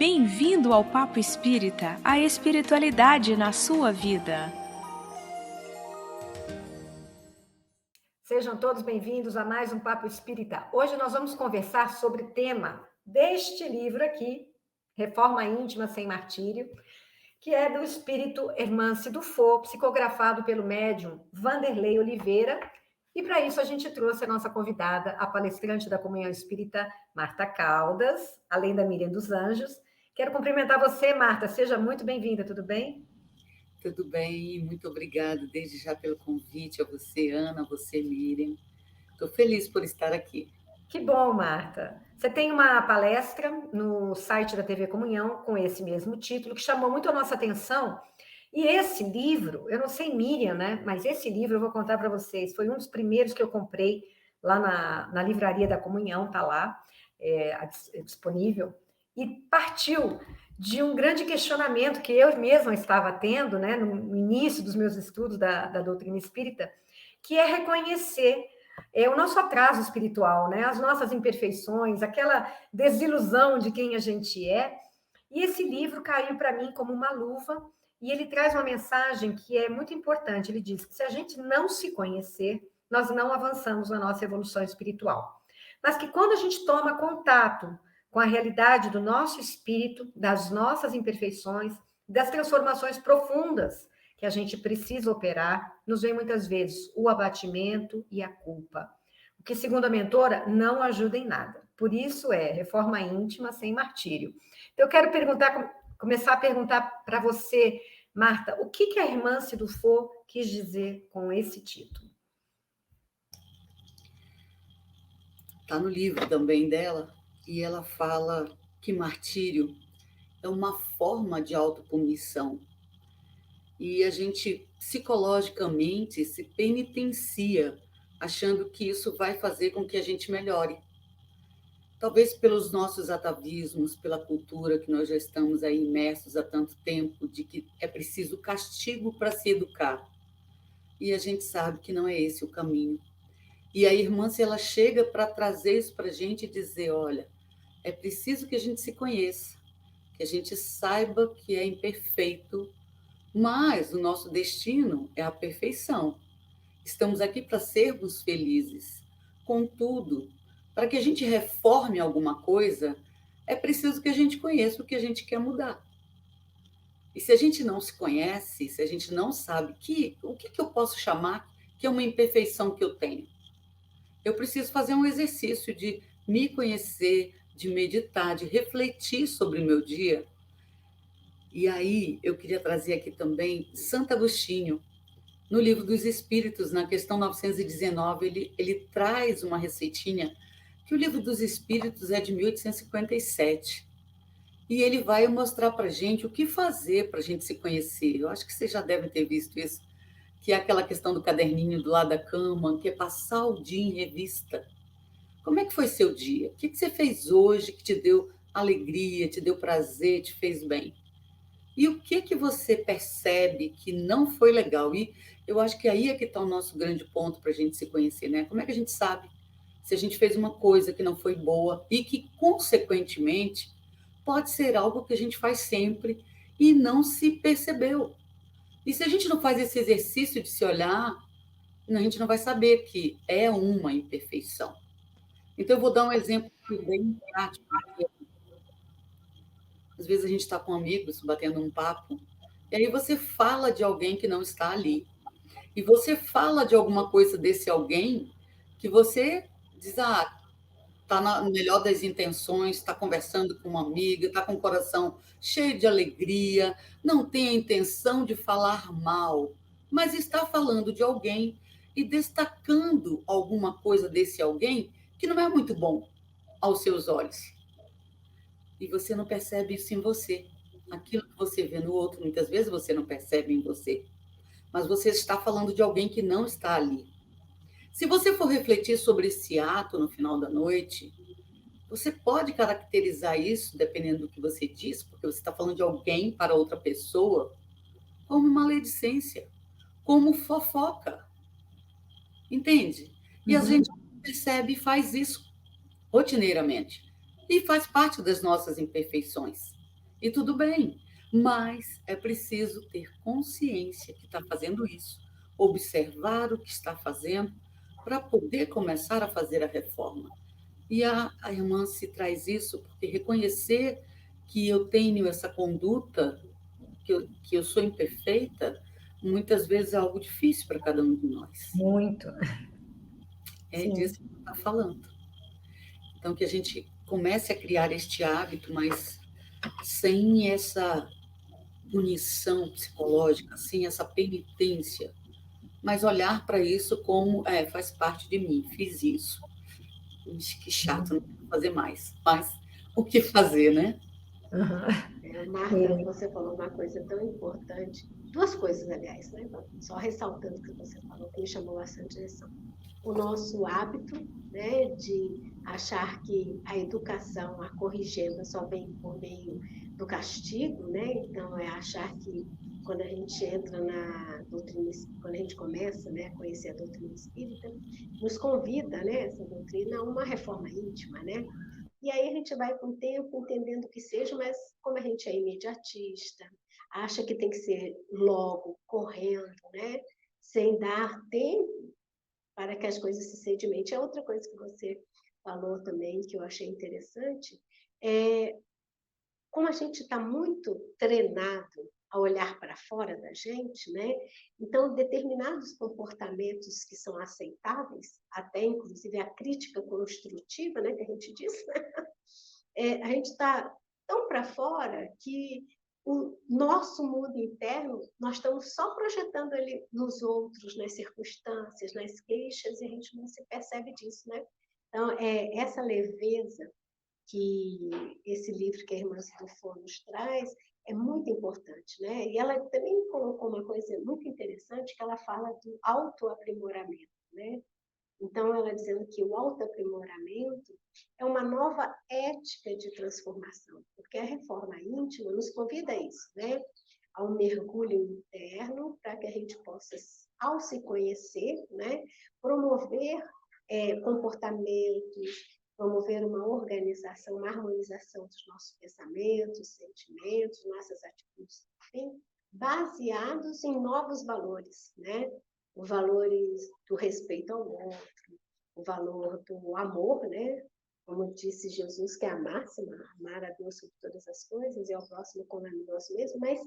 Bem-vindo ao Papo Espírita, a espiritualidade na sua vida. Sejam todos bem-vindos a mais um Papo Espírita. Hoje nós vamos conversar sobre o tema deste livro aqui, Reforma Íntima Sem Martírio, que é do espírito Hermance Dufour, psicografado pelo médium Vanderlei Oliveira. E para isso a gente trouxe a nossa convidada, a palestrante da Comunhão Espírita, Marta Caldas, além da Miriam dos Anjos. Quero cumprimentar você, Marta. Seja muito bem-vinda, tudo bem? Tudo bem, muito obrigada desde já pelo convite, a você, Ana, a você, Miriam. Estou feliz por estar aqui. Que bom, Marta. Você tem uma palestra no site da TV Comunhão com esse mesmo título, que chamou muito a nossa atenção. E esse livro, eu não sei Miriam, né? Mas esse livro eu vou contar para vocês. Foi um dos primeiros que eu comprei lá na livraria da Comunhão, tá lá, disponível. E partiu de um grande questionamento que eu mesma estava tendo, né, no início dos meus estudos da doutrina espírita, que é reconhecer o nosso atraso espiritual, né, as nossas imperfeições, aquela desilusão de quem a gente é. E esse livro caiu para mim como uma luva, e ele traz uma mensagem que é muito importante. Ele diz que se a gente não se conhecer, nós não avançamos na nossa evolução espiritual. Mas que quando a gente toma contato com a realidade do nosso espírito, das nossas imperfeições, das transformações profundas que a gente precisa operar, nos vem muitas vezes o abatimento e a culpa. O que, segundo a mentora, não ajuda em nada. Por isso reforma íntima sem martírio. Então, eu quero começar a perguntar para você, Marta, o que a Hermance Dufour quis dizer com esse título? Está no livro também dela, e ela fala que martírio é uma forma de autopunição. E a gente, psicologicamente, se penitencia, achando que isso vai fazer com que a gente melhore. Talvez pelos nossos atavismos, pela cultura que nós já estamos aí imersos há tanto tempo, de que é preciso castigo para se educar. E a gente sabe que não é esse o caminho. E a irmã, se ela chega para trazer isso para a gente e dizer, olha, é preciso que a gente se conheça, que a gente saiba que é imperfeito, mas o nosso destino é a perfeição. Estamos aqui para sermos felizes. Contudo, para que a gente reforme alguma coisa, é preciso que a gente conheça o que a gente quer mudar. E se a gente não se conhece, se a gente não sabe o que eu posso chamar que é uma imperfeição que eu tenho, eu preciso fazer um exercício de me conhecer, de meditar, de refletir sobre o meu dia. E aí eu queria trazer aqui também Santo Agostinho. No Livro dos Espíritos, na questão 919, ele traz uma receitinha que o Livro dos Espíritos é de 1857. E ele vai mostrar para a gente o que fazer para a gente se conhecer. Eu acho que vocês já devem ter visto isso, que é aquela questão do caderninho do lado da cama, que é passar o dia em revista. Como é que foi seu dia? O que você fez hoje que te deu alegria, te deu prazer, te fez bem? E o que você percebe que não foi legal? E eu acho que aí é que está o nosso grande ponto para a gente se conhecer, né? Como é que a gente sabe se a gente fez uma coisa que não foi boa e que, consequentemente, pode ser algo que a gente faz sempre e não se percebeu? E se a gente não faz esse exercício de se olhar, a gente não vai saber que é uma imperfeição. Então, eu vou dar um exemplo bem prático. Às vezes a gente está com amigos, batendo um papo, e aí você fala de alguém que não está ali. E você fala de alguma coisa desse alguém que você diz, está na melhor das intenções, está conversando com uma amiga, está com o coração cheio de alegria, não tem a intenção de falar mal, mas está falando de alguém e destacando alguma coisa desse alguém que não é muito bom aos seus olhos. E você não percebe isso em você. Aquilo que você vê no outro, muitas vezes você não percebe em você. Mas você está falando de alguém que não está ali. Se você for refletir sobre esse ato no final da noite, você pode caracterizar isso, dependendo do que você diz, porque você está falando de alguém para outra pessoa, como maledicência, como fofoca. Entende? E a gente percebe e faz isso rotineiramente. E faz parte das nossas imperfeições. E tudo bem, mas é preciso ter consciência que está fazendo isso, observar o que está fazendo, para poder começar a fazer a reforma. E a irmã se traz isso porque reconhecer que eu tenho essa conduta, que eu sou imperfeita, muitas vezes é algo difícil para cada um de nós. Muito. É Sim. disso que está falando. Então, que a gente comece a criar este hábito, mas sem essa punição psicológica, sem essa penitência, mas olhar para isso como, faz parte de mim, fiz isso. Que chato, não quero fazer mais. Mas o que fazer, né? Marta, você falou uma coisa tão importante, duas coisas, aliás, né? Só ressaltando o que você falou, que me chamou bastante atenção. O nosso hábito, né, de achar que a educação, a corrigenda só vem por meio do castigo, né? Então, é achar que quando a gente entra na doutrina, quando a gente começa, né, a conhecer a doutrina espírita, nos convida, né, essa doutrina a uma reforma íntima, né? E aí a gente vai com o tempo entendendo o que seja, mas como a gente é imediatista, acha que tem que ser logo, correndo, né? Sem dar tempo para que as coisas se sedimentem. É outra coisa que você falou também, que eu achei interessante, é como a gente está muito treinado a olhar para fora da gente, né? Então, determinados comportamentos que são aceitáveis, até inclusive a crítica construtiva, né, que a gente diz, a gente está tão para fora que o nosso mundo interno, nós estamos só projetando ele nos outros, nas circunstâncias, nas queixas, e a gente não se percebe disso, né? Então, essa leveza que esse livro que a irmã Silvia nos traz é muito importante, né? E ela também colocou uma coisa muito interessante, que ela fala do autoaprimoramento, né? Então, ela dizendo que o autoaprimoramento é uma nova ética de transformação, porque a reforma íntima nos convida a isso, né? A um mergulho interno, para que a gente possa, ao se conhecer, né, promover comportamentos, promover uma organização, uma harmonização dos nossos pensamentos, sentimentos, nossas atitudes, enfim, baseados em novos valores, né? Os valores do respeito ao outro, o valor do amor, né? Como disse Jesus, que é a máxima, amar a Deus sobre todas as coisas e ao próximo como a nós mesmos, mas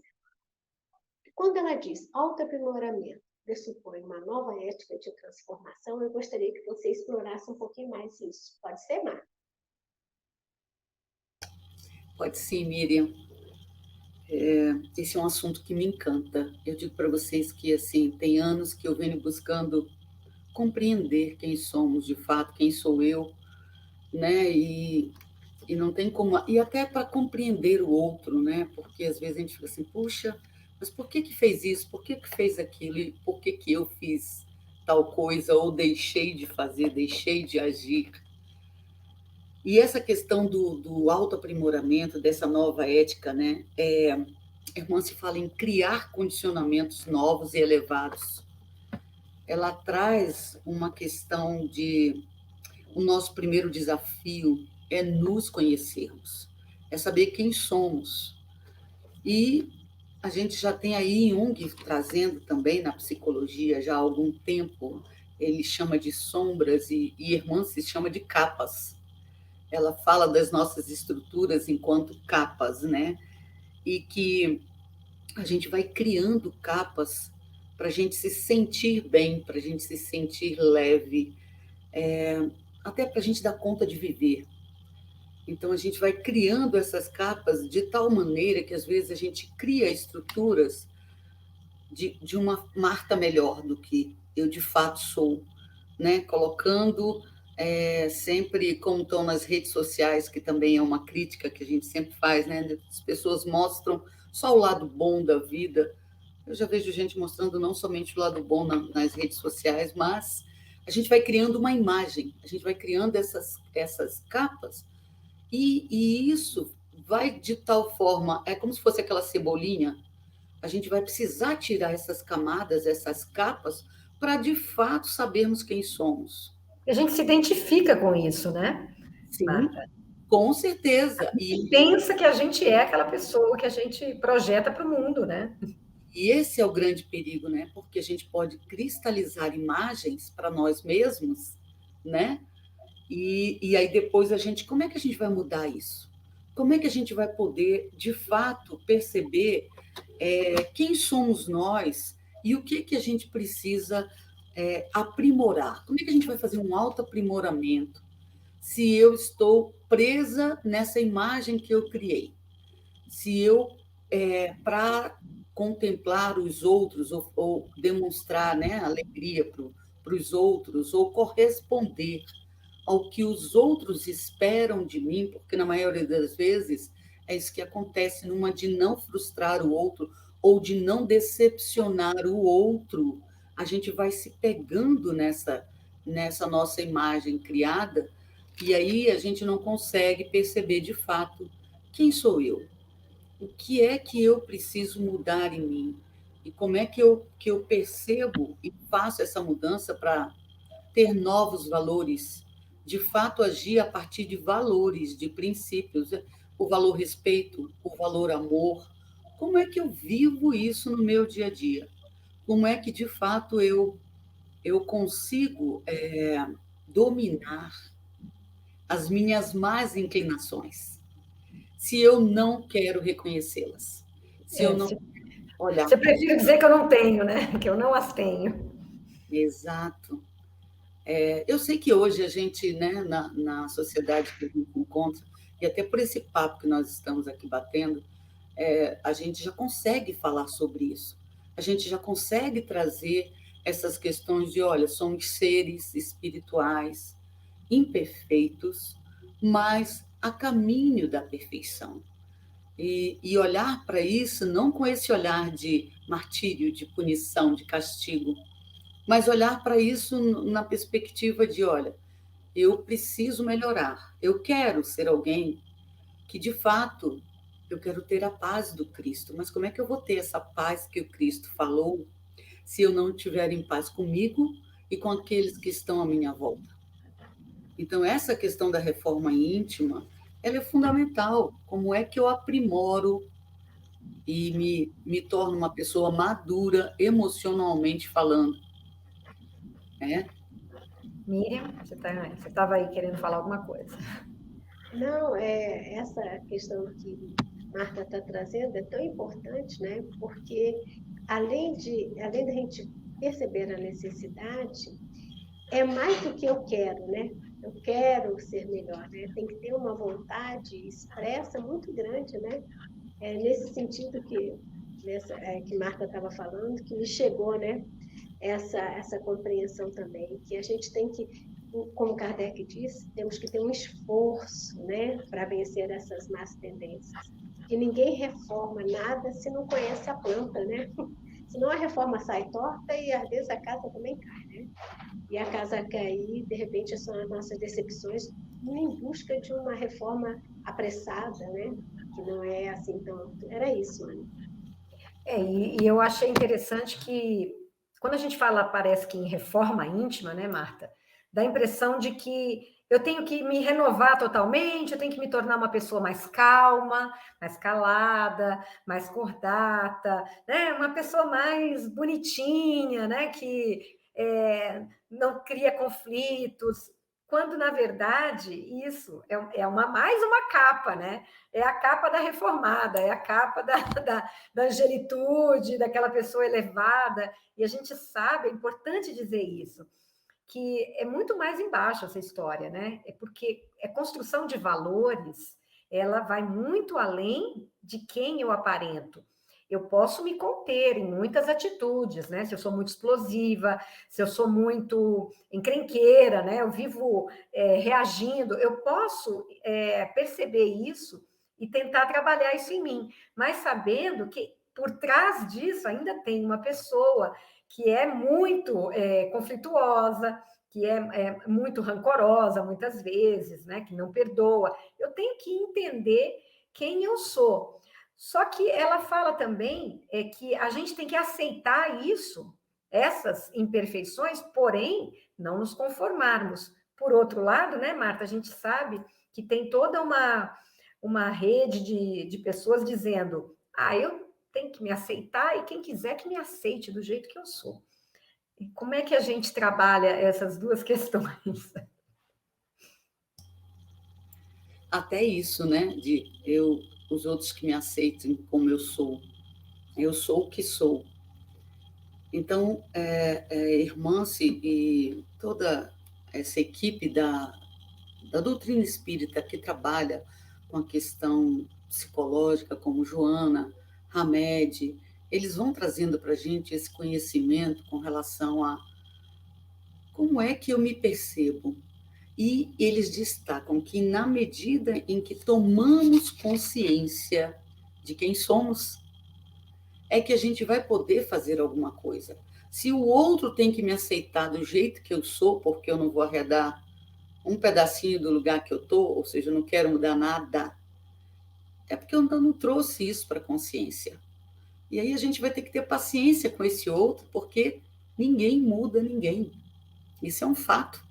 quando ela diz autoaprimoramento, pressupõe uma nova ética de transformação, eu gostaria que você explorasse um pouquinho mais isso. Pode ser, Marta? Pode sim, Miriam. Esse é um assunto que me encanta. Eu digo para vocês que, assim, tem anos que eu venho buscando compreender quem somos de fato, quem sou eu, né? E não tem como... E até para compreender o outro, né? Porque às vezes a gente fica assim, puxa, mas por que fez isso? Por que fez aquilo? E por que eu fiz tal coisa? Ou deixei de fazer, deixei de agir? E essa questão do autoaprimoramento, dessa nova ética, né? A irmã se fala em criar condicionamentos novos e elevados. Ela traz uma questão de... O nosso primeiro desafio é nos conhecermos, é saber quem somos. E a gente já tem aí Jung trazendo também na psicologia já há algum tempo, ele chama de sombras e irmã se chama de capas. Ela fala das nossas estruturas enquanto capas, né? E que a gente vai criando capas para a gente se sentir bem, para a gente se sentir leve, até para a gente dar conta de viver. Então, a gente vai criando essas capas de tal maneira que, às vezes, a gente cria estruturas de uma Marta melhor do que eu, de fato, sou, né? Colocando sempre, como estão nas redes sociais, que também é uma crítica que a gente sempre faz, né? As pessoas mostram só o lado bom da vida. Eu já vejo gente mostrando não somente o lado bom nas redes sociais, mas a gente vai criando uma imagem, a gente vai criando essas capas, e isso vai de tal forma, é como se fosse aquela cebolinha, a gente vai precisar tirar essas camadas, essas capas, para de fato sabermos quem somos. A gente se identifica com isso, né, Sim, Marta? Com certeza. E pensa que a gente é aquela pessoa que a gente projeta para o mundo, né? E esse é o grande perigo, né? Porque a gente pode cristalizar imagens para nós mesmos, né? E aí depois como é que a gente vai mudar isso? Como é que a gente vai poder, de fato, perceber quem somos nós e o que a gente precisa aprimorar? Como é que a gente vai fazer um autoaprimoramento se eu estou presa nessa imagem que eu criei? Se eu, para contemplar os outros ou demonstrar, né, alegria para os outros, ou corresponder ao que os outros esperam de mim, porque na maioria das vezes é isso que acontece, numa de não frustrar o outro ou de não decepcionar o outro, a gente vai se pegando nessa nossa imagem criada, e aí a gente não consegue perceber de fato quem sou eu, o que é que eu preciso mudar em mim, e como é que eu percebo e faço essa mudança para ter novos valores, de fato agir a partir de valores, de princípios, o valor respeito, o valor amor. Como é que eu vivo isso no meu dia a dia? Como é que, de fato, eu consigo dominar as minhas más inclinações, se eu não quero reconhecê-las, se eu não olhar. Você prefere dizer que eu não tenho, né? Que eu não as tenho. Exato. Eu sei que hoje a gente, né, na sociedade que a gente encontra, e até por esse papo que nós estamos aqui batendo, a gente já consegue falar sobre isso. A gente já consegue trazer essas questões de, olha, somos seres espirituais, imperfeitos, mas a caminho da perfeição. E olhar para isso não com esse olhar de martírio, de punição, de castigo, mas olhar para isso na perspectiva de, olha, eu preciso melhorar, eu quero ser alguém que, de fato, eu quero ter a paz do Cristo, mas como é que eu vou ter essa paz que o Cristo falou se eu não estiver em paz comigo e com aqueles que estão à minha volta? Então, essa questão da reforma íntima, ela é fundamental. Como é que eu aprimoro e me torno uma pessoa madura emocionalmente falando? Miriam, você estava aí querendo falar alguma coisa. Não, essa questão que Marta está trazendo é tão importante, né? Porque além da gente perceber a necessidade, é mais do que eu quero, né? Eu quero ser melhor, né? Tem que ter uma vontade expressa muito grande, né? Nesse sentido que Marta estava falando, que me chegou, né? Essa compreensão também, que a gente tem que, como Kardec disse, temos que ter um esforço, né, para vencer essas más tendências. Que ninguém reforma nada se não conhece a planta, né? Senão a reforma sai torta e às vezes a casa também cai, né? E a casa cair, de repente, são as nossas decepções em busca de uma reforma apressada, né? Que não é assim tão... Era isso, Ana. E eu achei interessante que, quando a gente fala, parece que em reforma íntima, né, Marta? Dá a impressão de que eu tenho que me renovar totalmente, eu tenho que me tornar uma pessoa mais calma, mais calada, mais cordata, né? Uma pessoa mais bonitinha, né? Que não cria conflitos, quando, na verdade, isso é mais uma capa, né? É a capa da reformada, é a capa da angelitude, daquela pessoa elevada, e a gente sabe, é importante dizer isso, que é muito mais embaixo essa história, né? É porque é construção de valores, ela vai muito além de quem eu aparento. Eu posso me conter em muitas atitudes, né? Se eu sou muito explosiva, se eu sou muito encrenqueira, né? Eu vivo reagindo, eu posso perceber isso e tentar trabalhar isso em mim, mas sabendo que por trás disso ainda tem uma pessoa que é muito conflituosa, que é muito rancorosa muitas vezes, né? Que não perdoa. Eu tenho que entender quem eu sou. Só que ela fala também que a gente tem que aceitar isso, essas imperfeições, porém, não nos conformarmos. Por outro lado, né, Marta, a gente sabe que tem toda uma rede de pessoas dizendo, eu tenho que me aceitar e quem quiser que me aceite do jeito que eu sou. E como é que a gente trabalha essas duas questões? Até isso, né? De os outros que me aceitem como eu sou. Eu sou o que sou. Então, Irmãs e toda essa equipe da doutrina espírita que trabalha com a questão psicológica, como Joana, Hamed, eles vão trazendo para a gente esse conhecimento com relação a como é que eu me percebo. E eles destacam que, na medida em que tomamos consciência de quem somos, é que a gente vai poder fazer alguma coisa. Se o outro tem que me aceitar do jeito que eu sou, porque eu não vou arredar um pedacinho do lugar que eu estou, ou seja, eu não quero mudar nada, é porque eu ainda não trouxe isso para a consciência. E aí a gente vai ter que ter paciência com esse outro, porque ninguém muda ninguém. Isso é um fato.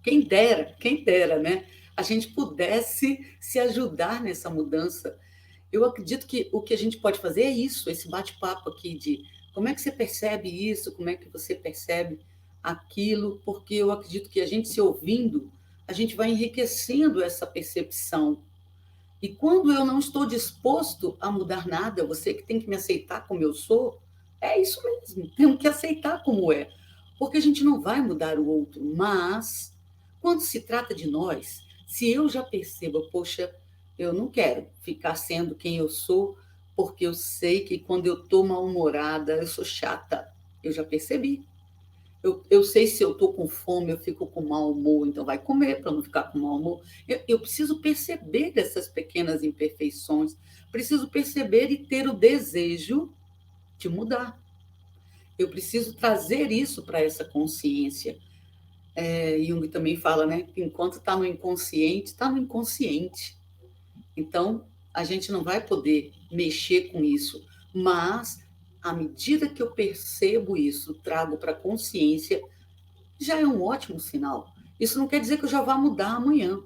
Quem dera, né? A gente pudesse se ajudar nessa mudança. Eu acredito que o que a gente pode fazer é isso, esse bate-papo aqui de como é que você percebe isso, como é que você percebe aquilo, porque eu acredito que a gente se ouvindo, a gente vai enriquecendo essa percepção. E quando eu não estou disposto a mudar nada, você que tem que me aceitar como eu sou, é isso mesmo, temos que aceitar como é, porque a gente não vai mudar o outro, mas quando se trata de nós, se eu já percebo, poxa, eu não quero ficar sendo quem eu sou, porque eu sei que quando eu estou mal-humorada, eu sou chata. Eu já percebi. Eu sei se eu estou com fome, eu fico com mau humor, então vai comer para não ficar com mau humor. Eu preciso perceber dessas pequenas imperfeições, preciso perceber e ter o desejo de mudar. Eu preciso trazer isso para essa consciência. Jung também fala, né? Que enquanto está no inconsciente, está no inconsciente. Então, a gente não vai poder mexer com isso, mas à medida que eu percebo isso, trago para a consciência, já é um ótimo sinal. Isso não quer dizer que eu já vá mudar amanhã,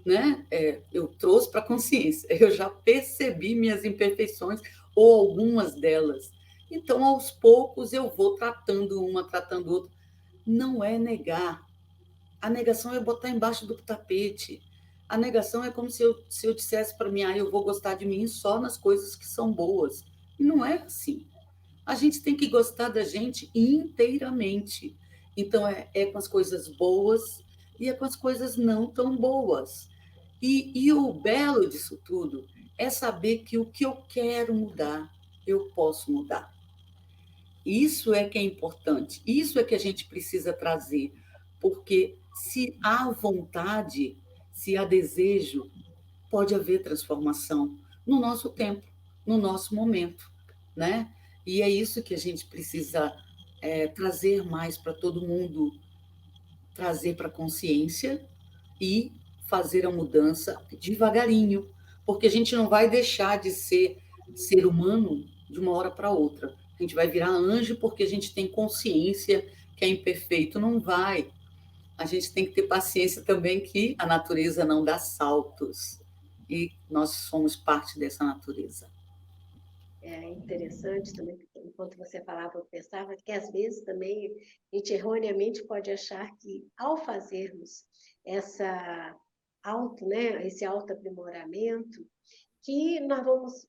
né? Eu trouxe para a consciência, eu já percebi minhas imperfeições ou algumas delas. Então, aos poucos, eu vou tratando uma, tratando outra. Não é negar. A negação é botar embaixo do tapete. A negação é como se eu dissesse para mim, eu vou gostar de mim só nas coisas que são boas. E não é assim. A gente tem que gostar da gente inteiramente. Então, é com as coisas boas e é com as coisas não tão boas. E o belo disso tudo é saber que o que eu quero mudar, eu posso mudar. Isso é que é importante, isso é que a gente precisa trazer, porque se há vontade, se há desejo, pode haver transformação no nosso tempo, no nosso momento, né? E é isso que a gente precisa trazer mais para todo mundo, trazer para a consciência e fazer a mudança devagarinho, porque a gente não vai deixar de ser ser humano de uma hora para outra. A gente vai virar anjo porque a gente tem consciência que é imperfeito. Não vai. A gente tem que ter paciência também que a natureza não dá saltos. E nós somos parte dessa natureza. É interessante também, enquanto você falava, eu pensava que às vezes também a gente erroneamente pode achar que ao fazermos essa esse autoaprimoramento, que nós vamos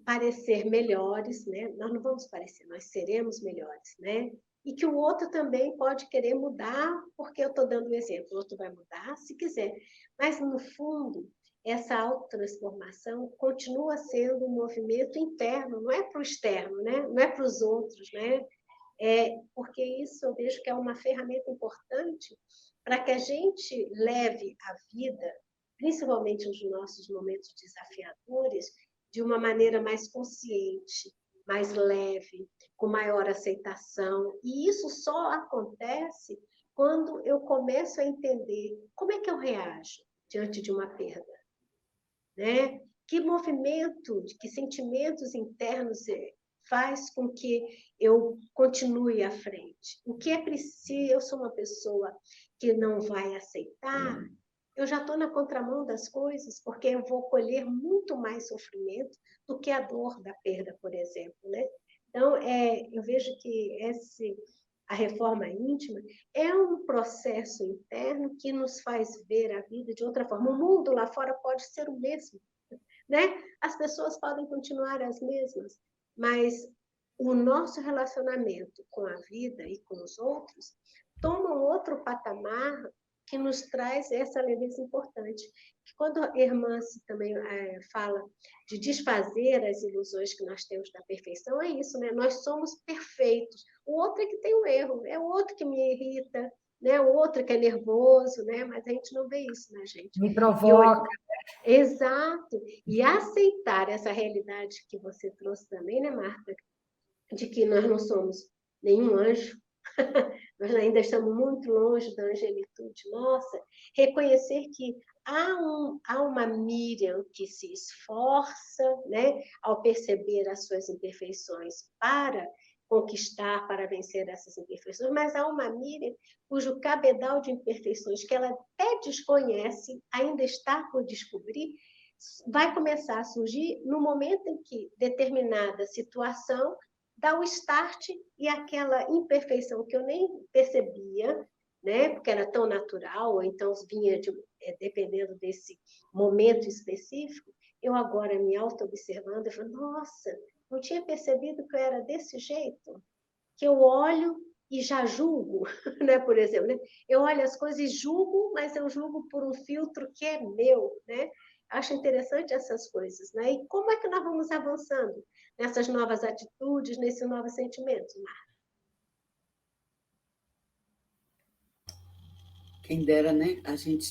parecer melhores, né? Nós não vamos parecer, nós seremos melhores, né? E que o outro também pode querer mudar, porque eu estou dando um exemplo, o outro vai mudar se quiser. Mas, no fundo, essa autotransformação continua sendo um movimento interno, não é para o externo, né? Não é para os outros, né? Porque isso eu vejo que é uma ferramenta importante para que a gente leve a vida, principalmente nos nossos momentos desafiadores, de uma maneira mais consciente, mais leve, com maior aceitação. E isso só acontece quando eu começo a entender como é que eu reajo diante de uma perda, né? Que movimento, que sentimentos internos faz com que eu continue à frente? O que é preciso? Eu sou uma pessoa que não vai aceitar, eu já estou na contramão das coisas, porque eu vou colher muito mais sofrimento do que a dor da perda, por exemplo, né? Então, eu vejo que a reforma íntima é um processo interno que nos faz ver a vida de outra forma. O mundo lá fora pode ser o mesmo, né? As pessoas podem continuar as mesmas, mas o nosso relacionamento com a vida e com os outros toma um outro patamar que nos traz essa leveza importante. Que quando a irmã também fala de desfazer as ilusões que nós temos da perfeição, é isso, né? Nós somos perfeitos. O outro é que tem um erro, é o outro que me irrita, né? O outro que é nervoso, né? Mas a gente não vê isso, né, gente? Me provoca. Exato. E aceitar essa realidade que você trouxe também, né, Marta? De que nós não somos nenhum anjo, nós ainda estamos muito longe da angelitude nossa, reconhecer que há uma Miriam que se esforça, né, ao perceber as suas imperfeições para conquistar, para vencer essas imperfeições, mas há uma Miriam cujo cabedal de imperfeições que ela até desconhece, ainda está por descobrir, vai começar a surgir no momento em que determinada situação dá o start e aquela imperfeição que eu nem percebia, né, porque era tão natural, ou então vinha dependendo desse momento específico, eu agora me auto-observando, eu falo, nossa, não tinha percebido que eu era desse jeito, que eu olho e já julgo, né, por exemplo, né? Eu olho as coisas e julgo, mas eu julgo por um filtro que é meu, né? Acho interessante essas coisas, né? E como é que nós vamos avançando nessas novas atitudes, nesses novos sentimentos, Marta? Quem dera, né? A gente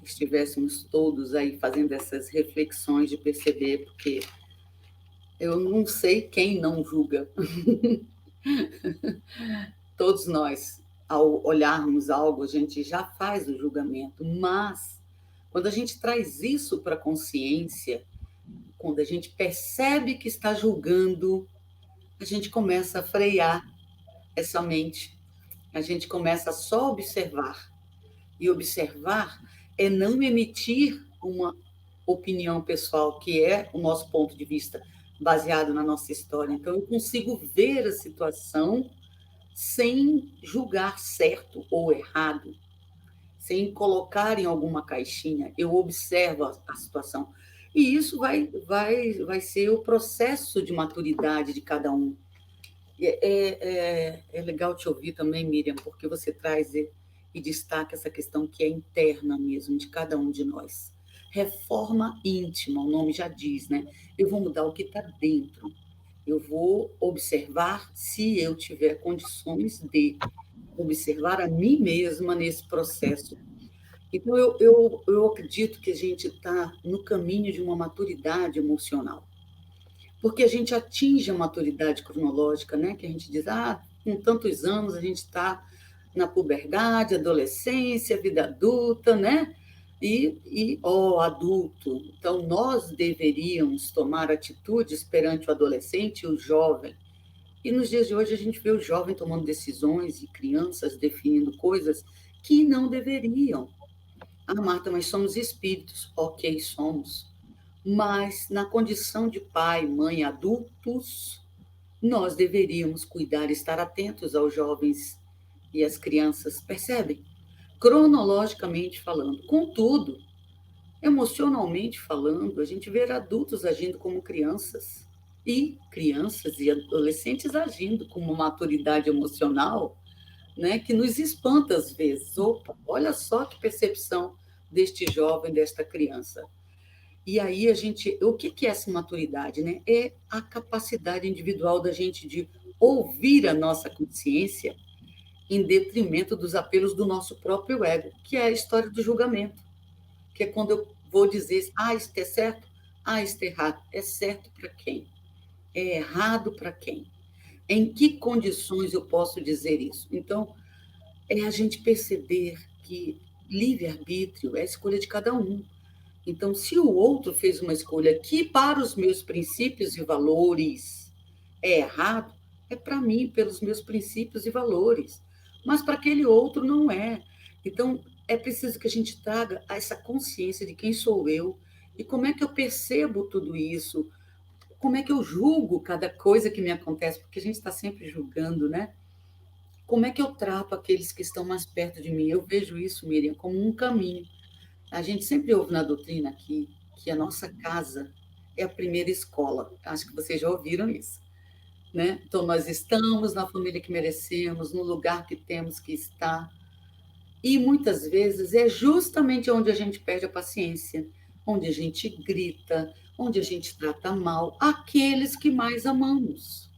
estivéssemos todos aí fazendo essas reflexões de perceber, porque eu não sei quem não julga. Todos nós, ao olharmos algo, a gente já faz o julgamento, mas quando a gente traz isso para a consciência, quando a gente percebe que está julgando, a gente começa a frear essa mente, a gente começa a só observar. E observar é não emitir uma opinião pessoal, que é o nosso ponto de vista, baseado na nossa história. Então, eu consigo ver a situação sem julgar certo ou errado, sem colocar em alguma caixinha. Eu observo a situação. E isso vai ser o processo de maturidade de cada um. É legal te ouvir também, Miriam, porque você traz e destaca essa questão que é interna mesmo, de cada um de nós. Reforma íntima, o nome já diz, né? Eu vou mudar o que está dentro. Eu vou observar se eu tiver condições de observar a mim mesma nesse processo. Então, eu acredito que a gente está no caminho de uma maturidade emocional. Porque a gente atinge a maturidade cronológica, né? Que a gente diz, com tantos anos a gente está na puberdade, adolescência, vida adulta, né? Adulto. Então, nós deveríamos tomar atitudes perante o adolescente e o jovem. E nos dias de hoje a gente vê o jovem tomando decisões e crianças definindo coisas que não deveriam. Marta, mas somos espíritos. Ok, somos. Mas na condição de pai, mãe, adultos, nós deveríamos cuidar, estar atentos aos jovens e às crianças, percebem? Cronologicamente falando. Contudo, emocionalmente falando, a gente vê adultos agindo como crianças e crianças e adolescentes agindo com uma maturidade emocional, né, que nos espanta às vezes. Opa, olha só que percepção deste jovem, desta criança. E aí o que é essa maturidade, né? É a capacidade individual da gente de ouvir a nossa consciência em detrimento dos apelos do nosso próprio ego, que é a história do julgamento, que é quando eu vou dizer, isto é certo, isto é errado. É certo para quem? É errado para quem? Em que condições eu posso dizer isso? Então, é a gente perceber que livre-arbítrio é a escolha de cada um. Então, se o outro fez uma escolha que, para os meus princípios e valores, é errado, é para mim, pelos meus princípios e valores. Mas para aquele outro não é. Então, é preciso que a gente traga essa consciência de quem sou eu e como é que eu percebo tudo isso, como é que eu julgo cada coisa que me acontece, porque a gente está sempre julgando, né? Como é que eu trato aqueles que estão mais perto de mim? Eu vejo isso, Miriam, como um caminho. A gente sempre ouve na doutrina que a nossa casa é a primeira escola. Acho que vocês já ouviram isso, né? Então, nós estamos na família que merecemos, no lugar que temos que estar. E muitas vezes é justamente onde a gente perde a paciência, onde a gente grita, onde a gente trata mal aqueles que mais amamos.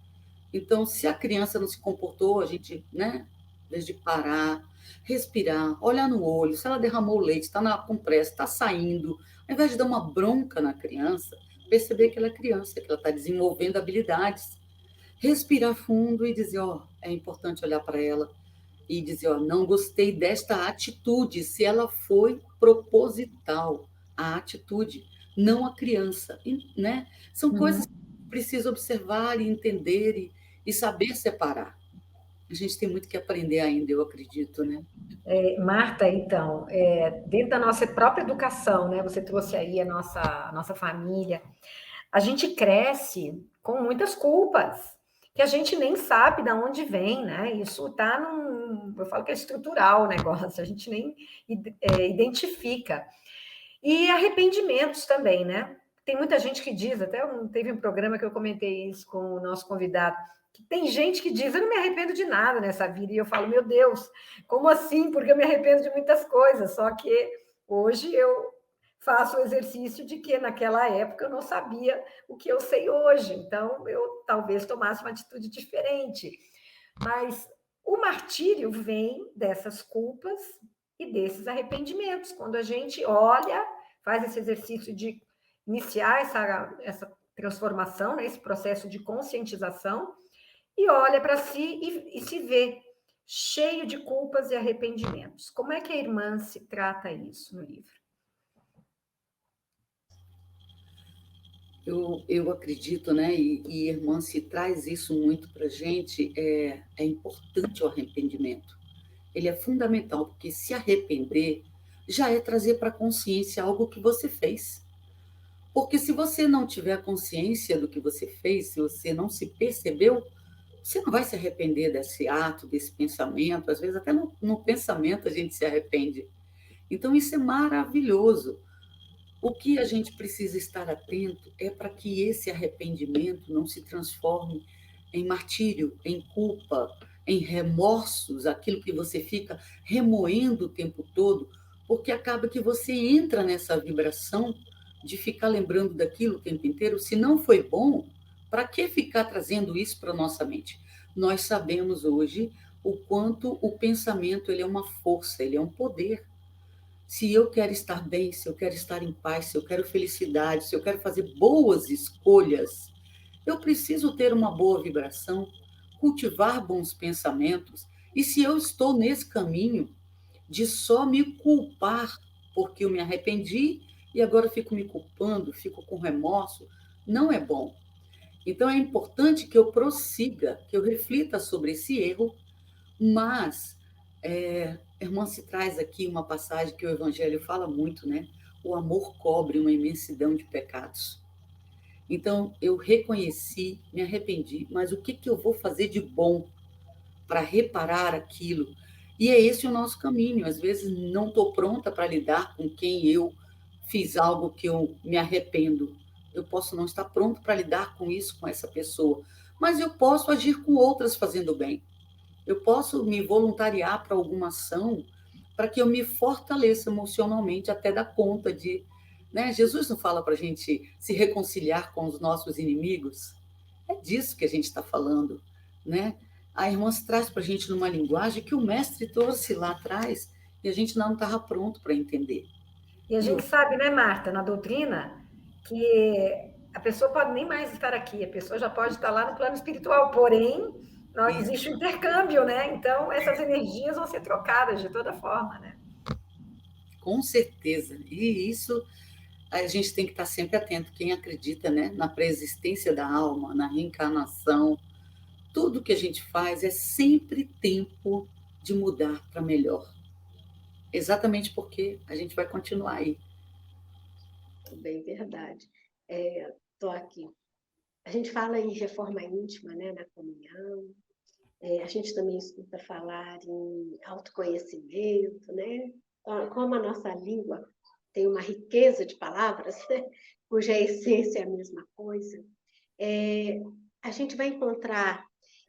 Então, se a criança não se comportou, a gente, né, em vez de parar, respirar, olhar no olho, se ela derramou leite, está com pressa, está saindo, ao invés de dar uma bronca na criança, perceber que ela é criança, que ela está desenvolvendo habilidades, respirar fundo e dizer, ó, é importante olhar para ela e dizer, ó, não gostei desta atitude, se ela foi proposital, a atitude, não a criança, né? São coisas que precisa observar e entender e saber separar. A gente tem muito que aprender ainda, eu acredito, né? Marta, então, dentro da nossa própria educação, né? Você trouxe aí a nossa família. A gente cresce com muitas culpas, que a gente nem sabe de onde vem, né? Isso está eu falo que é estrutural o negócio, a gente nem identifica. E arrependimentos também, né? Tem muita gente que diz, teve um programa que eu comentei isso com o nosso convidado, que tem gente que diz, eu não me arrependo de nada nessa vida, e eu falo, meu Deus, como assim? Porque eu me arrependo de muitas coisas, só que hoje eu faço o exercício de que naquela época eu não sabia o que eu sei hoje, então eu talvez tomasse uma atitude diferente. Mas o martírio vem dessas culpas e desses arrependimentos. Quando a gente olha, faz esse exercício de iniciar essa transformação, né, esse processo de conscientização, e olha para si e se vê cheio de culpas e arrependimentos. Como é que a irmã se trata isso no livro? Eu acredito, né? E irmã, se traz isso muito para a gente, é importante o arrependimento. Ele é fundamental, porque se arrepender já é trazer para a consciência algo que você fez. Porque se você não tiver consciência do que você fez, se você não se percebeu, você não vai se arrepender desse ato, desse pensamento. Às vezes, até no pensamento a gente se arrepende. Então, isso é maravilhoso. O que a gente precisa estar atento é para que esse arrependimento não se transforme em martírio, em culpa, em remorsos, aquilo que você fica remoendo o tempo todo, porque acaba que você entra nessa vibração de ficar lembrando daquilo o tempo inteiro. Se não foi bom, para que ficar trazendo isso para a nossa mente? Nós sabemos hoje o quanto o pensamento ele é uma força, ele é um poder. Se eu quero estar bem, se eu quero estar em paz, se eu quero felicidade, se eu quero fazer boas escolhas, eu preciso ter uma boa vibração, cultivar bons pensamentos. E se eu estou nesse caminho de só me culpar porque eu me arrependi e agora fico me culpando, fico com remorso, não é bom. Então é importante que eu prossiga, que eu reflita sobre esse erro, mas a irmã se traz aqui uma passagem que o Evangelho fala muito, né? O amor cobre uma imensidão de pecados. Então, eu reconheci, me arrependi, mas o que eu vou fazer de bom para reparar aquilo? E é esse o nosso caminho. Às vezes, não estou pronta para lidar com quem eu fiz algo que eu me arrependo. Eu posso não estar pronto para lidar com isso, com essa pessoa, mas eu posso agir com outras fazendo bem. Eu posso me voluntariar para alguma ação para que eu me fortaleça emocionalmente até dar conta de... Né? Jesus não fala para a gente se reconciliar com os nossos inimigos? É disso que a gente está falando. Né? A irmã traz para a gente numa linguagem que o mestre trouxe lá atrás e a gente não estava pronto para entender. E a gente sabe, né, Marta, na doutrina, que a pessoa pode nem mais estar aqui, a pessoa já pode estar lá no plano espiritual, porém, existe um intercâmbio, né? Então, essas energias vão ser trocadas de toda forma, né? Com certeza. E isso a gente tem que estar sempre atento. Quem acredita, né, na preexistência da alma, na reencarnação, tudo que a gente faz é sempre tempo de mudar para melhor. exatamente porque a gente vai continuar aí. Bem verdade. Estou aqui. A gente fala em reforma íntima, né, na comunhão. A gente também escuta falar em autoconhecimento, né? Então, como a nossa língua tem uma riqueza de palavras, né, cuja essência é a mesma coisa, a gente vai encontrar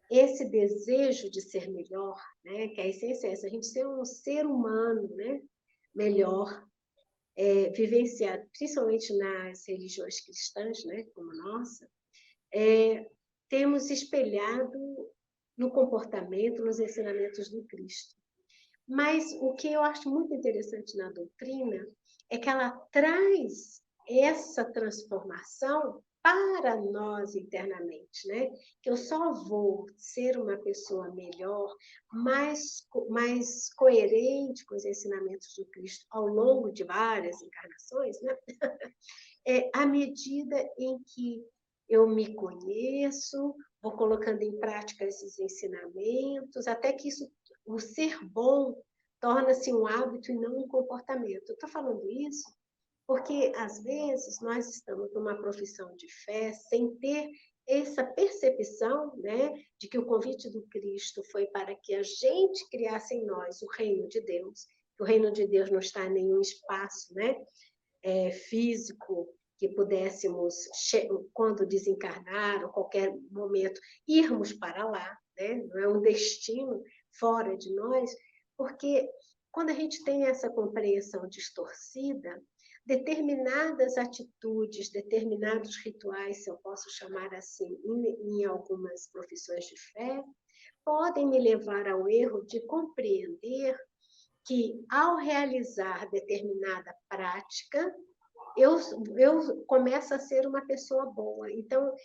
esse desejo de ser melhor, né? Que a essência é essa, a gente ser um ser humano, né? Melhor, vivenciado, principalmente nas religiões cristãs, né? Como a nossa, temos espelhado no comportamento, nos ensinamentos do Cristo. Mas o que eu acho muito interessante na doutrina é que ela traz essa transformação para nós internamente, né? Que eu só vou ser uma pessoa melhor, mais coerente com os ensinamentos do Cristo ao longo de várias encarnações, né? À medida em que eu me conheço, vou colocando em prática esses ensinamentos, até que o ser bom torna-se um hábito e não um comportamento. Eu estou falando isso porque, às vezes, nós estamos numa profissão de fé sem ter essa percepção, né, de que o convite do Cristo foi para que a gente criasse em nós o reino de Deus. O reino de Deus não está em nenhum espaço, né, físico, que pudéssemos, quando desencarnar, ou qualquer momento, irmos para lá, né? Não é um destino fora de nós, porque quando a gente tem essa compreensão distorcida, determinadas atitudes, determinados rituais, se eu posso chamar assim, em algumas profissões de fé, podem me levar ao erro de compreender que, ao realizar determinada prática, eu começo a ser uma pessoa boa. Então,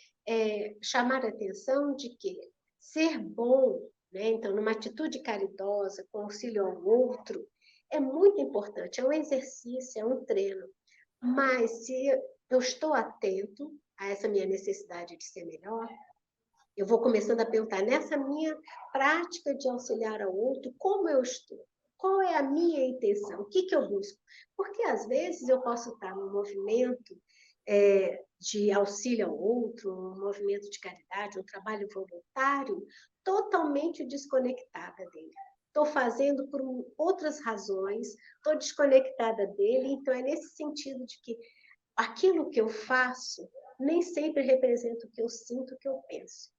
chamar a atenção de que ser bom, né? Então, numa atitude caridosa, com auxílio ao outro, é muito importante, é um exercício, é um treino. Mas, se eu estou atento a essa minha necessidade de ser melhor, eu vou começando a perguntar, nessa minha prática de auxiliar ao outro, como eu estou? Qual é a minha intenção? O que eu busco? Porque, às vezes, eu posso estar num movimento de auxílio ao outro, um movimento de caridade, um trabalho voluntário, totalmente desconectada dele. Estou fazendo por outras razões, estou desconectada dele, então é nesse sentido de que aquilo que eu faço nem sempre representa o que eu sinto, o que eu penso.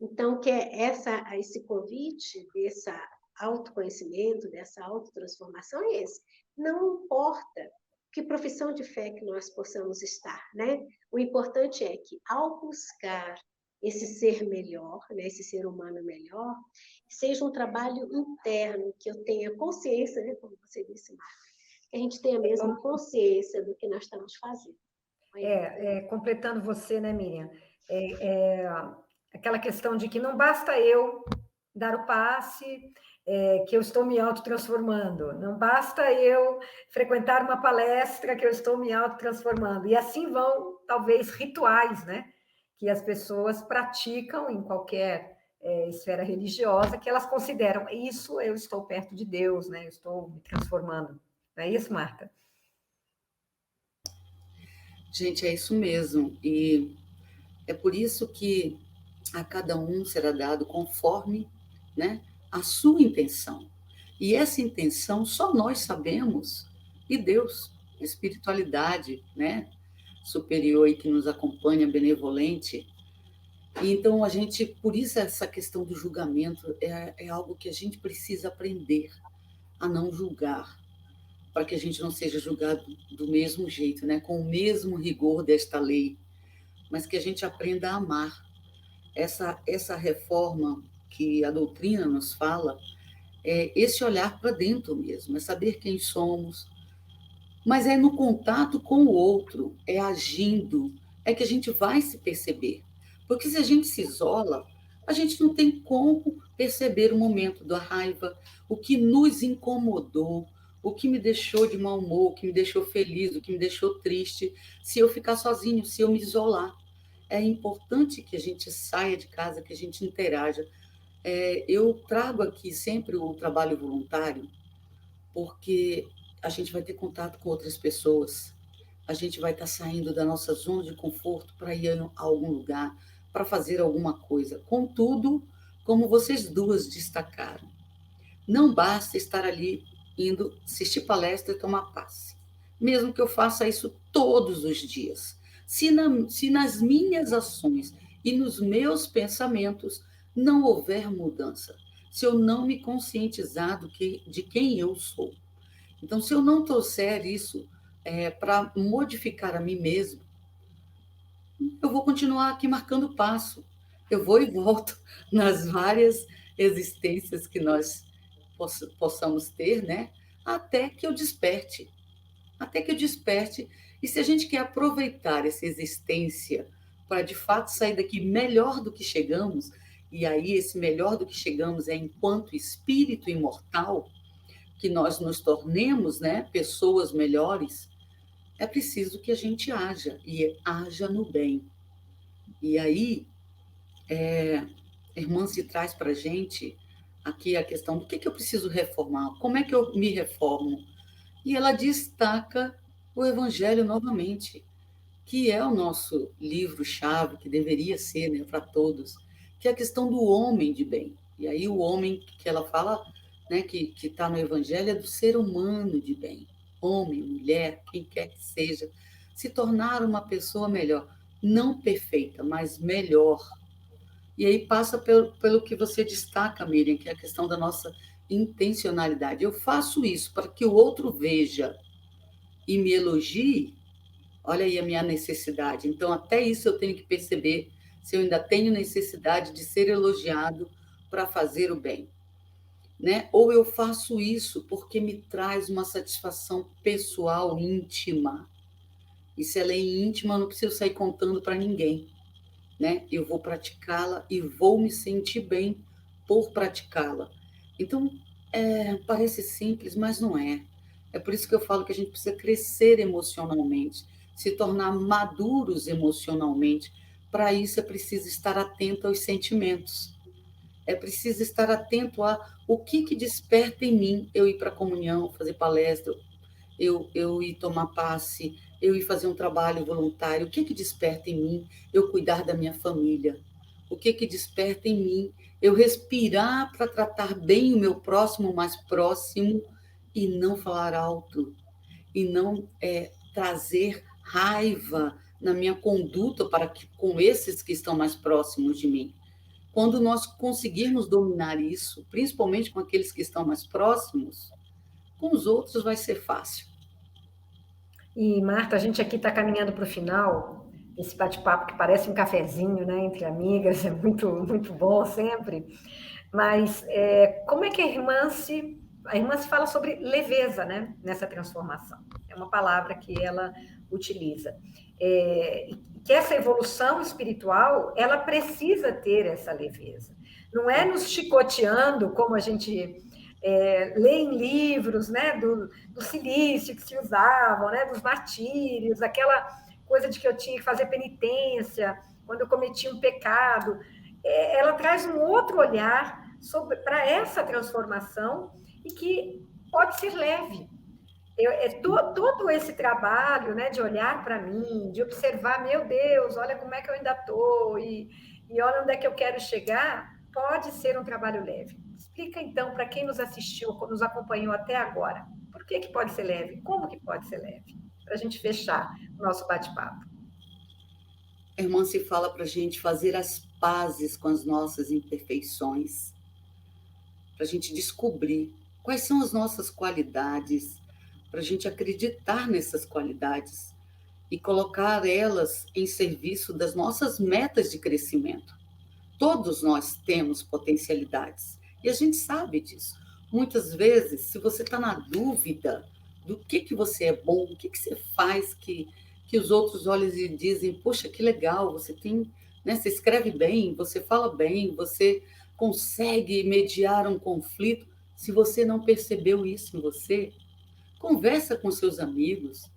Então, que esse convite desse autoconhecimento, dessa autotransformação é esse. Não importa que profissão de fé que nós possamos estar, né? O importante é que, ao buscar esse ser melhor, né, esse ser humano melhor, seja um trabalho interno, que eu tenha consciência, né, como você disse, Marta, que a gente tenha mesmo consciência do que nós estamos fazendo. Completando você, né, Miriam? Aquela questão de que não basta eu dar o passe, que eu estou me autotransformando, não basta eu frequentar uma palestra que eu estou me autotransformando, e assim vão, talvez, rituais, né, que as pessoas praticam em qualquer esfera religiosa, que elas consideram, isso eu estou perto de Deus, né, eu estou me transformando. Não é isso, Marta? Gente, é isso mesmo. E é por isso que a cada um será dado conforme, né, a sua intenção. E essa intenção só nós sabemos, e Deus, a espiritualidade, né, superior e que nos acompanha, benevolente. E então a gente, por isso essa questão do julgamento é algo que a gente precisa aprender a não julgar, para que a gente não seja julgado do mesmo jeito, né, com o mesmo rigor desta lei, mas que a gente aprenda a amar. Essa reforma que a doutrina nos fala é esse olhar para dentro mesmo, é saber quem somos, mas é no contato com o outro, é agindo, é que a gente vai se perceber. Porque se a gente se isola, a gente não tem como perceber o momento da raiva, o que nos incomodou, o que me deixou de mau humor, o que me deixou feliz, o que me deixou triste, se eu ficar sozinho, se eu me isolar. É importante que a gente saia de casa, que a gente interaja. Eu trago aqui sempre o trabalho voluntário, porque a gente vai ter contato com outras pessoas, a gente vai estar saindo da nossa zona de conforto para ir a algum lugar, para fazer alguma coisa. Contudo, como vocês duas destacaram, não basta estar ali indo assistir palestra e tomar passe. Mesmo que eu faça isso todos os dias. Se nas minhas ações e nos meus pensamentos não houver mudança, se eu não me conscientizar de quem eu sou. Então, se eu não trouxer isso para modificar a mim mesmo, eu vou continuar aqui marcando passo. Eu vou e volto nas várias existências que nós possamos ter, né? Até que eu desperte. Até que eu desperte. E se a gente quer aproveitar essa existência para, de fato, sair daqui melhor do que chegamos, e aí esse melhor do que chegamos é enquanto espírito imortal, que nós nos tornemos, né, pessoas melhores, é preciso que a gente haja, e haja no bem. E aí, a irmã se traz para a gente aqui a questão do que eu preciso reformar, como é que eu me reformo? E ela destaca o Evangelho novamente, que é o nosso livro-chave, que deveria ser, né, para todos, que é a questão do homem de bem. E aí o homem que ela fala, né, que está no Evangelho, é do ser humano de bem. Homem, mulher, quem quer que seja, se tornar uma pessoa melhor. Não perfeita, mas melhor. E aí passa pelo que você destaca, Miriam, que é a questão da nossa intencionalidade. Eu faço isso para que o outro veja e me elogie. Olha aí a minha necessidade. Então, até isso eu tenho que perceber se eu ainda tenho necessidade de ser elogiado para fazer o bem. Né? Ou eu faço isso porque me traz uma satisfação pessoal, íntima. E se ela é íntima, eu não preciso sair contando para ninguém. Né? Eu vou praticá-la e vou me sentir bem por praticá-la. Então, parece simples, mas não é. É por isso que eu falo que a gente precisa crescer emocionalmente, se tornar maduros emocionalmente. Para isso é preciso estar atento aos sentimentos. É preciso estar atento a o que desperta em mim eu ir para a comunhão, fazer palestra, eu ir tomar passe, eu ir fazer um trabalho voluntário. O que desperta em mim eu cuidar da minha família? O que desperta em mim eu respirar para tratar bem o meu próximo mais próximo e não falar alto, e não trazer raiva na minha conduta com esses que estão mais próximos de mim. Quando nós conseguirmos dominar isso, principalmente com aqueles que estão mais próximos, com os outros vai ser fácil. E, Marta, a gente aqui está caminhando para o final, esse bate-papo que parece um cafezinho, né, entre amigas, é muito, muito bom sempre. Mas como é que a irmã se fala sobre leveza, né, nessa transformação? É uma palavra que ela utiliza. Que essa evolução espiritual, ela precisa ter essa leveza. Não é nos chicoteando, como a gente lê em livros, né, do silício que se usavam, né, dos martírios, aquela coisa de que eu tinha que fazer penitência quando eu cometi um pecado. Ela traz um outro olhar para essa transformação e que pode ser leve. Todo esse trabalho, né, de olhar para mim, de observar, meu Deus, olha como é que eu ainda estou e olha onde é que eu quero chegar, pode ser um trabalho leve. Explica, então, para quem nos assistiu, nos acompanhou até agora, por que pode ser leve? Como que pode ser leve? Para a gente fechar o nosso bate-papo. A irmã se fala para a gente fazer as pazes com as nossas imperfeições, para a gente descobrir quais são as nossas qualidades, para a gente acreditar nessas qualidades e colocar elas em serviço das nossas metas de crescimento. Todos nós temos potencialidades e a gente sabe disso. Muitas vezes, se você está na dúvida do que você é bom, o que você faz que os outros olham e dizem, poxa, que legal, você tem, né, você escreve bem, você fala bem, você consegue mediar um conflito. Se você não percebeu isso em você, conversa com seus amigos,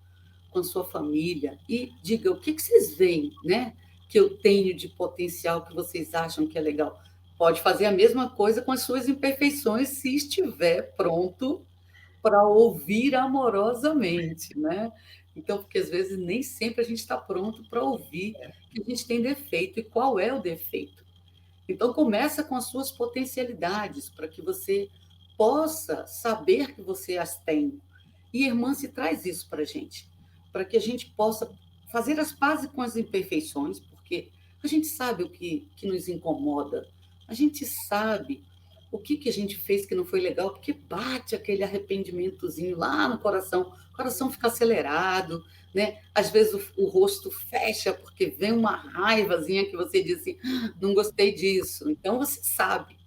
com sua família e diga o que vocês veem, né, que eu tenho de potencial que vocês acham que é legal. Pode fazer a mesma coisa com as suas imperfeições se estiver pronto para ouvir amorosamente, né? Então, porque às vezes nem sempre a gente está pronto para ouvir que a gente tem defeito e qual é o defeito. Então, começa com as suas potencialidades, para que você possa saber que você as tem. E a irmã se traz isso para a gente, para que a gente possa fazer as pazes com as imperfeições, porque a gente sabe o que nos incomoda, a gente sabe o que a gente fez que não foi legal, porque bate aquele arrependimentozinho lá no coração, o coração fica acelerado, né? Às vezes o rosto fecha porque vem uma raivazinha que você diz assim, não gostei disso. Então você sabe.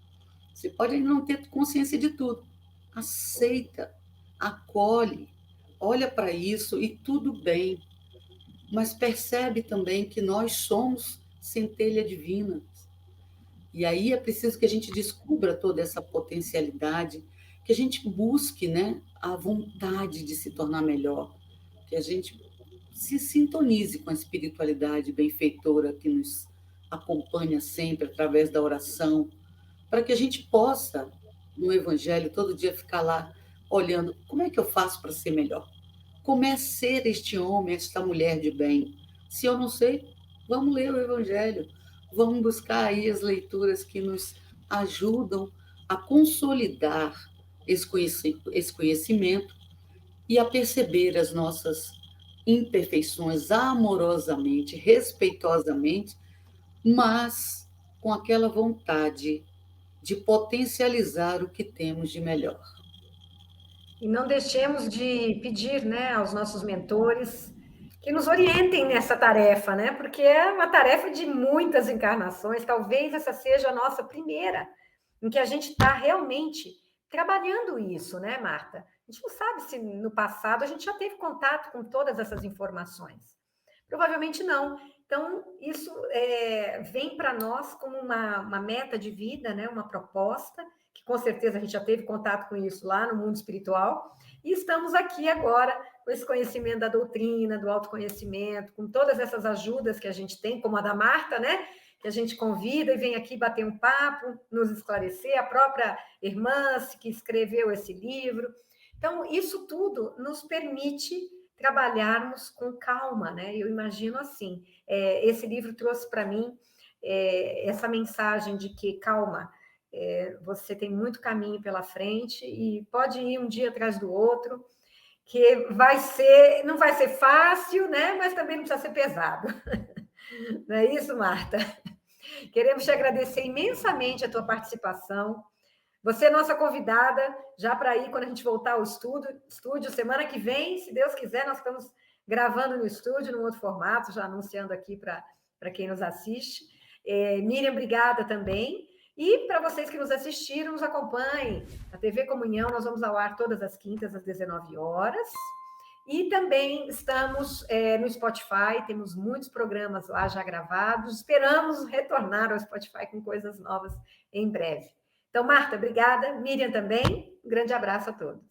Você pode não ter consciência de tudo. Aceita, acolhe, olha para isso e tudo bem. Mas percebe também que nós somos centelha divina. E aí é preciso que a gente descubra toda essa potencialidade, que a gente busque, né, a vontade de se tornar melhor, que a gente se sintonize com a espiritualidade benfeitora que nos acompanha sempre através da oração, para que a gente possa, no Evangelho, todo dia ficar lá olhando como é que eu faço para ser melhor? Como é ser este homem, esta mulher de bem? Se eu não sei, vamos ler o Evangelho, vamos buscar aí as leituras que nos ajudam a consolidar esse conhecimento e a perceber as nossas imperfeições amorosamente, respeitosamente, mas com aquela vontade de potencializar o que temos de melhor. E não deixemos de pedir, né, aos nossos mentores que nos orientem nessa tarefa, né? Porque é uma tarefa de muitas encarnações, talvez essa seja a nossa primeira, em que a gente está realmente trabalhando isso, né, Marta? A gente não sabe se no passado a gente já teve contato com todas essas informações. Provavelmente não. Então, isso vem para nós como uma meta de vida, né? Uma proposta, que com certeza a gente já teve contato com isso lá no mundo espiritual, e estamos aqui agora com esse conhecimento da doutrina, do autoconhecimento, com todas essas ajudas que a gente tem, como a da Marta, né? Que a gente convida e vem aqui bater um papo, nos esclarecer, a própria irmã que escreveu esse livro. Então, isso tudo nos permite trabalharmos com calma, né? Eu imagino assim, esse livro trouxe para mim essa mensagem de que, calma, você tem muito caminho pela frente e pode ir um dia atrás do outro, que não vai ser fácil, né? Mas também não precisa ser pesado. Não é isso, Marta? Queremos te agradecer imensamente a tua participação. Você é nossa convidada, já para ir quando a gente voltar ao estúdio, semana que vem, se Deus quiser, nós estamos gravando no estúdio, num outro formato, já anunciando aqui para quem nos assiste. Miriam, obrigada também. E para vocês que nos assistiram, nos acompanhem. Na TV Comunhão, nós vamos ao ar todas as quintas, às 19 horas. E também estamos no Spotify, temos muitos programas lá já gravados. Esperamos retornar ao Spotify com coisas novas em breve. Então, Marta, obrigada. Miriam também. Um grande abraço a todos.